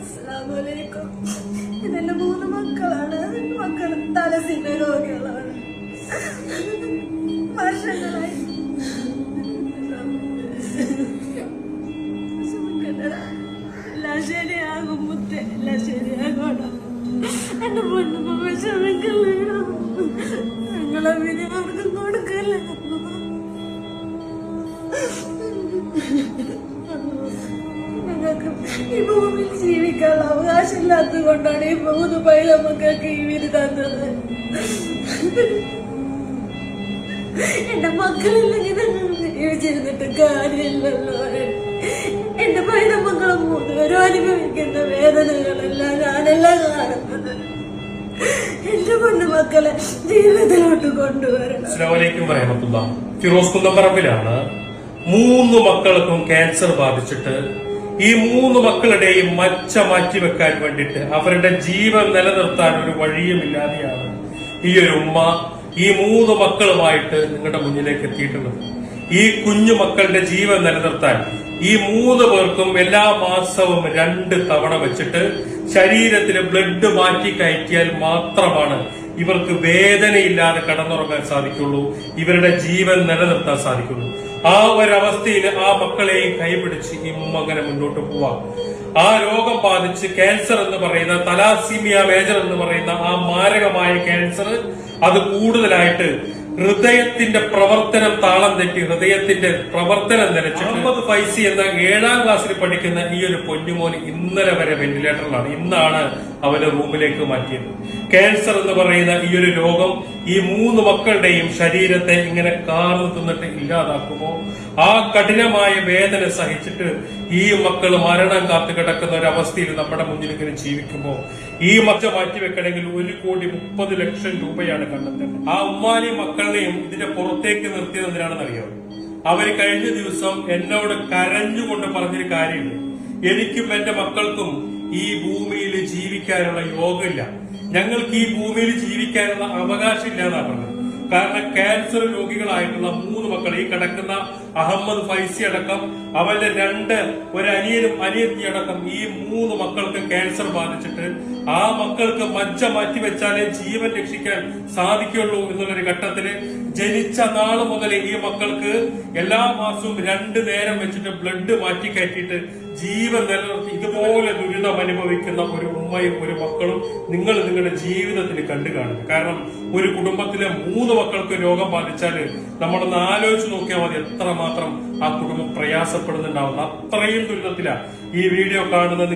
അസ്സലാമലൈക്കും. ഇതെന്റെ 3 മക്കളാണ്. മക്കൾ തലസിന്റെ രോഗികളാണ്. വർഷങ്ങളായി എല്ലാം ശരിയാകും മുത്തേ, എല്ലാം ശരിയാകണം. എന്റെ പൊന്നുമ്മ വിഷമിക്കല്ലോ. ഞങ്ങളെ വിധി ആർക്കും കൊടുക്കല്ലേ. ഞങ്ങൾക്ക് ഈ ഭൂമിയിൽ ജീവിക്കാനുള്ള അവകാശമില്ലാത്തത് കൊണ്ടാണ് ഈ 3 പൈതമക്കൾക്ക് ഈ വിധി തന്നത്. എന്റെ മക്കളില്ലെങ്കിൽ ജീവിച്ചിരുന്നിട്ട് കാര്യമില്ലല്ലോ. എന്റെ പൈതമക്കളും 3 പേരും അനുഭവിക്കുന്ന വേദനകളെല്ലാം ഞാനെല്ലാം കാണുന്നത്. എന്റെ പൊന്നുമക്കളെ ജീവിതത്തിലോട്ട് കൊണ്ടുവരണം. ഫിറോസ് കുന്നംപറമ്പിലാണ് 3 മക്കൾക്കും ക്യാൻസർ ബാധിച്ചിട്ട് ഈ 3 മക്കളുടെയും മച്ച മാറ്റിവെക്കാൻ വേണ്ടിയിട്ട് അവരുടെ ജീവൻ നിലനിർത്താൻ ഒരു വഴിയുമില്ലാതെയാണ് ഈ ഒരു ഉമ്മ ഈ 3 മക്കളുമായിട്ട് നിങ്ങളുടെ മുന്നിലേക്ക് എത്തിയിട്ടുള്ളത്. ഈ കുഞ്ഞു മക്കളുടെ ജീവൻ നിലനിർത്താൻ ഈ 3 പേർക്കും എല്ലാ മാസവും 2 തവണ വെച്ചിട്ട് ശരീരത്തിലെ ബ്ലഡ് മാറ്റി കയറ്റിയാൽ മാത്രമാണ് ഇവർക്ക് വേദനയില്ലാതെ കടന്നുറങ്ങാൻ സാധിക്കുള്ളൂ, ഇവരുടെ ജീവൻ നിലനിർത്താൻ സാധിക്കുള്ളൂ. ആ ഒരവസ്ഥയിൽ ആ മക്കളെയും കൈപിടിച്ച് ഈ ഉമ്മ അങ്ങനെ മുന്നോട്ട് പോവാം. ആ രോഗം ബാധിച്ച് ക്യാൻസർ എന്ന് പറയുന്ന തലാസീമിയ മേജർ എന്ന് പറയുന്ന ആ മാരകമായ ക്യാൻസർ അത് കൂടുതലായിട്ട് ഹൃദയത്തിന്റെ പ്രവർത്തനം താളം തെറ്റി ഹൃദയത്തിന്റെ പ്രവർത്തനം നിലച്ച് മുഹമ്മദ് ഫൈസി എന്ന 7ാം ക്ലാസ്സിൽ പഠിക്കുന്ന ഈ ഒരു പൊന്നുമോന് ഇന്നലെ വരെ വെന്റിലേറ്ററിലാണ്. ഇന്നാണ് അവന് റൂമിലേക്ക് മാറ്റിയത്. ക്യാൻസർ എന്ന് പറയുന്ന ഈ ഒരു രോഗം ഈ 3 മക്കളുടെയും ശരീരത്തെ ഇങ്ങനെ കാർന്നു തിന്നിട്ട് ഇല്ലാതാക്കുമ്പോ ആ കഠിനമായ വേദന സഹിച്ചിട്ട് ഈ മക്കൾ മരണം കാത്തു കിടക്കുന്ന ഒരു അവസ്ഥയിൽ നമ്മുടെ മുന്നിൽ ഇങ്ങനെ ജീവിക്കുമ്പോ ഈ മച്ച മാറ്റിവെക്കണമെങ്കിൽ 1,30,00,000 രൂപയാണ് കണ്ടെത്തേണ്ടത്. ആ ഉമ്മാനെയും മക്കളെയും ഇതിന്റെ പുറത്തേക്ക് നിർത്തിയത് എന്തിനാണെന്ന് അറിയാം. അവര് കഴിഞ്ഞ ദിവസം എന്നോട് കരഞ്ഞുകൊണ്ട് പറഞ്ഞൊരു കാര്യമുണ്ട്. എനിക്കും എന്റെ മക്കൾക്കും ഈ ഭൂമിയിൽ ജീവിക്കാനുള്ള യോഗമില്ല, ഞങ്ങൾക്ക് ഈ ഭൂമിയിൽ ജീവിക്കാനുള്ള അവകാശമില്ല എന്നാണ് പറഞ്ഞത്. കാരണം ക്യാൻസർ രോഗികളായിട്ടുള്ള 3 മക്കൾ, ഈ കിടക്കുന്ന അഹമ്മദ് ഫൈസി അടക്കം അവന്റെ 2 ഒരു അനിയനും അനിയത്തി അടക്കം ഈ 3 മക്കൾക്ക് ക്യാൻസർ ബാധിച്ചിട്ട് ആ മക്കൾക്ക് മജ്ജ മാറ്റിവെച്ചാലേ ജീവൻ രക്ഷിക്കാൻ സാധിക്കുള്ളൂ എന്നുള്ളൊരു ഘട്ടത്തില് ജനിച്ച നാള് മുതൽ ഈ മക്കൾക്ക് എല്ലാ മാസവും 2 നേരം വെച്ചിട്ട് ബ്ലഡ് മാറ്റി കയറ്റിയിട്ട് ജീവൻ നിലനിർത്തി ഇതുപോലെ ദുരിതം അനുഭവിക്കുന്ന ഒരു ഉമ്മയും ഒരു മക്കളും നിങ്ങൾ നിങ്ങളുടെ ജീവിതത്തിൽ കണ്ടു കാണുക. കാരണം ഒരു കുടുംബത്തിലെ 3 മക്കൾക്ക് രോഗം ബാധിച്ചാല് നമ്മളൊന്ന് ആലോചിച്ച് നോക്കിയാൽ മതി എത്രമാത്രം ആ കുടുംബം പ്രയാസപ്പെടുന്നുണ്ടാവുന്ന അത്രയും ദുരിതത്തിലാണ് ഈ വീഡിയോ കാണുന്നത്.